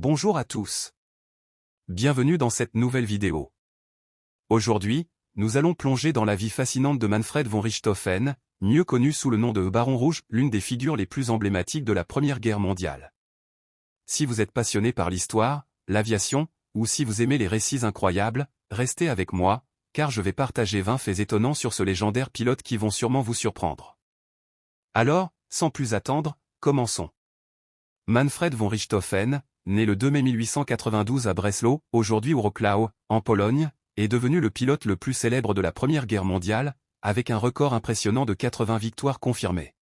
Bonjour à tous. Bienvenue dans cette nouvelle vidéo. Aujourd'hui, nous allons plonger dans la vie fascinante de Manfred von Richthofen, mieux connu sous le nom de Baron Rouge, l'une des figures les plus emblématiques de la Première Guerre mondiale. Si vous êtes passionné par l'histoire, l'aviation, ou si vous aimez les récits incroyables, restez avec moi, car je vais partager 20 faits étonnants sur ce légendaire pilote qui vont sûrement vous surprendre. Alors, sans plus attendre, commençons. Manfred von Richthofen, né le 2 mai 1892 à Breslau, aujourd'hui Wrocław, en Pologne, est devenu le pilote le plus célèbre de la Première Guerre mondiale, avec un record impressionnant de 80 victoires confirmées.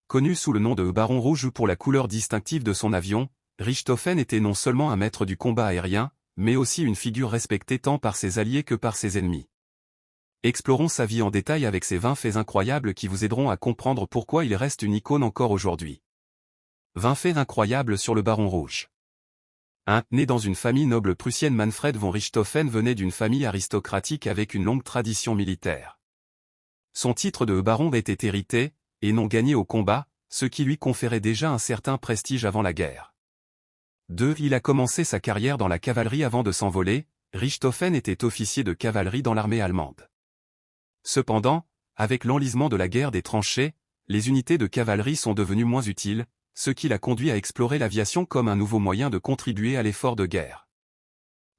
Connu sous le nom de Baron Rouge pour la couleur distinctive de son avion, Richthofen était non seulement un maître du combat aérien, mais aussi une figure respectée tant par ses alliés que par ses ennemis. Explorons sa vie en détail avec ces 20 faits incroyables qui vous aideront à comprendre pourquoi il reste une icône encore aujourd'hui. 20 faits incroyables sur le Baron Rouge. 1. Né dans une famille noble prussienne, Manfred von Richthofen venait d'une famille aristocratique avec une longue tradition militaire. Son titre de baron était hérité, et non gagné au combat, ce qui lui conférait déjà un certain prestige avant la guerre. 2. Il a commencé sa carrière dans la cavalerie avant de s'envoler. Richthofen était officier de cavalerie dans l'armée allemande. Cependant, avec l'enlisement de la guerre des tranchées, les unités de cavalerie sont devenues moins utiles, ce qui l'a conduit à explorer l'aviation comme un nouveau moyen de contribuer à l'effort de guerre.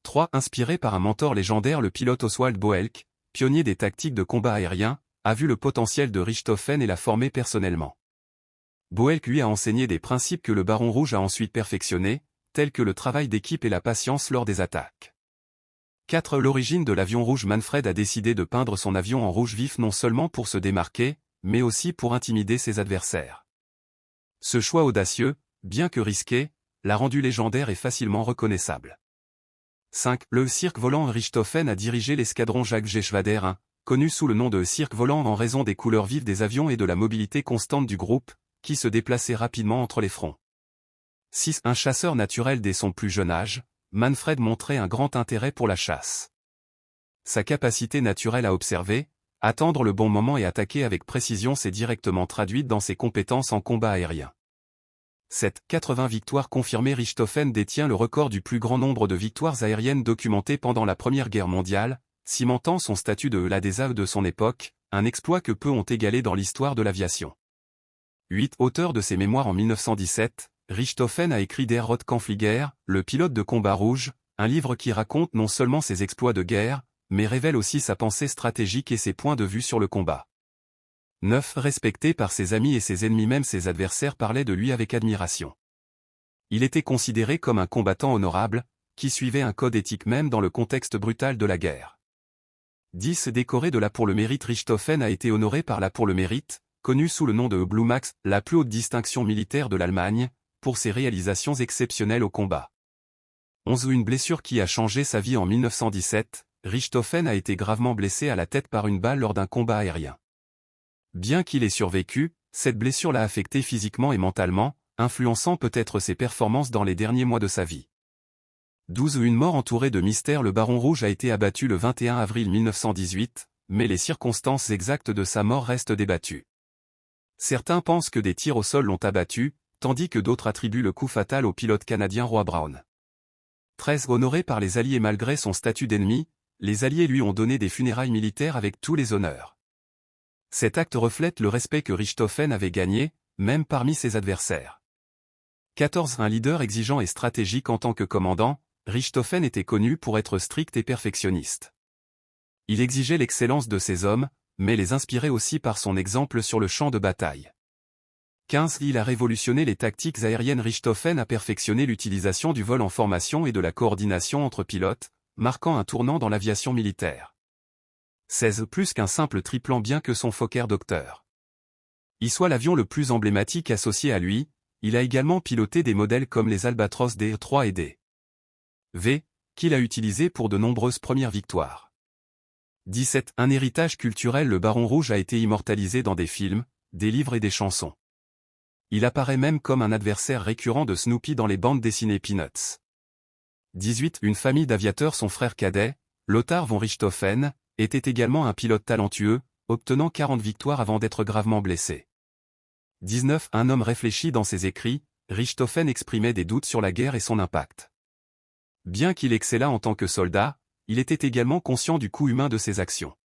3. Inspiré par un mentor légendaire, le pilote Oswald Boelck, pionnier des tactiques de combat aérien, a vu le potentiel de Richthofen et l'a formé personnellement. Boelck lui a enseigné des principes que le Baron Rouge a ensuite perfectionnés, tels que le travail d'équipe et la patience lors des attaques. 4. L'origine de l'avion rouge. Manfred a décidé de peindre son avion en rouge vif non seulement pour se démarquer, mais aussi pour intimider ses adversaires. Ce choix audacieux, bien que risqué, l'a rendu légendaire et facilement reconnaissable. 5. Le cirque volant. Richthofen a dirigé l'escadron Jacques Geschwader 1, connu sous le nom de cirque volant en raison des couleurs vives des avions et de la mobilité constante du groupe, qui se déplaçait rapidement entre les fronts. 6. Un chasseur naturel dès son plus jeune âge, Manfred montrait un grand intérêt pour la chasse. Sa capacité naturelle à observer, attendre le bon moment et attaquer avec précision s'est directement traduite dans ses compétences en combat aérien. 7. 80 victoires confirmées. Richthofen détient le record du plus grand nombre de victoires aériennes documentées pendant la Première Guerre mondiale, cimentant son statut de l'un des de son époque, un exploit que peu ont égalé dans l'histoire de l'aviation. 8. Auteur de ses mémoires en 1917, Richthofen a écrit Der Rotkampflieger, le pilote de combat rouge, un livre qui raconte non seulement ses exploits de guerre, mais révèle aussi sa pensée stratégique et ses points de vue sur le combat. 9. Respecté par ses amis et ses ennemis, même ses adversaires parlaient de lui avec admiration. Il était considéré comme un combattant honorable, qui suivait un code éthique même dans le contexte brutal de la guerre. 10. Décoré de la pour le mérite. Richthofen a été honoré par la pour le mérite, connue sous le nom de Blue Max, la plus haute distinction militaire de l'Allemagne, pour ses réalisations exceptionnelles au combat. 11. Une blessure qui a changé sa vie. En 1917, Richthofen a été gravement blessé à la tête par une balle lors d'un combat aérien. Bien qu'il ait survécu, cette blessure l'a affecté physiquement et mentalement, influençant peut-être ses performances dans les derniers mois de sa vie. 12. Une mort entourée de mystère. Le Baron Rouge a été abattu le 21 avril 1918, mais les circonstances exactes de sa mort restent débattues. Certains pensent que des tirs au sol l'ont abattu, tandis que d'autres attribuent le coup fatal au pilote canadien Roy Brown. 13. Honoré par les Alliés malgré son statut d'ennemi, les Alliés lui ont donné des funérailles militaires avec tous les honneurs. Cet acte reflète le respect que Richthofen avait gagné, même parmi ses adversaires. 14. Un leader exigeant et stratégique. En tant que commandant, Richthofen était connu pour être strict et perfectionniste. Il exigeait l'excellence de ses hommes, mais les inspirait aussi par son exemple sur le champ de bataille. 15. Il a révolutionné les tactiques aériennes. Richthofen a perfectionné l'utilisation du vol en formation et de la coordination entre pilotes, marquant un tournant dans l'aviation militaire. 16. Plus qu'un simple triplan, bien que son Fokker Docteur y soit l'avion le plus emblématique associé à lui, il a également piloté des modèles comme les Albatros D3 et D.V, qu'il a utilisés pour de nombreuses premières victoires. 17. Un héritage culturel. Le Baron Rouge a été immortalisé dans des films, des livres et des chansons. Il apparaît même comme un adversaire récurrent de Snoopy dans les bandes dessinées Peanuts. 18. Une famille d'aviateurs. Son frère cadet, Lothar von Richthofen, était également un pilote talentueux, obtenant 40 victoires avant d'être gravement blessé. 19. Un homme réfléchi dans ses écrits. Richthofen exprimait des doutes sur la guerre et son impact. Bien qu'il excellât en tant que soldat, il était également conscient du coût humain de ses actions.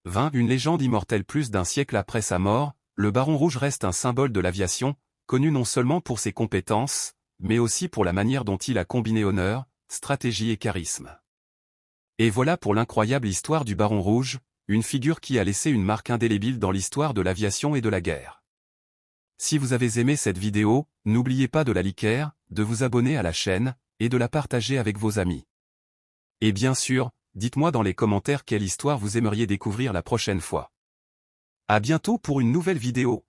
Une légende immortelle plus d'un siècle après sa mort, le Baron Rouge reste un symbole de l'aviation, connu non seulement pour ses compétences, mais aussi pour la manière dont il a combiné honneur, stratégie et charisme. Et voilà pour l'incroyable histoire du Baron Rouge, une figure qui a laissé une marque indélébile dans l'histoire de l'aviation et de la guerre. Si vous avez aimé cette vidéo, n'oubliez pas de la liker, de vous abonner à la chaîne, et de la partager avec vos amis. Et bien sûr, dites-moi dans les commentaires quelle histoire vous aimeriez découvrir la prochaine fois. À bientôt pour une nouvelle vidéo.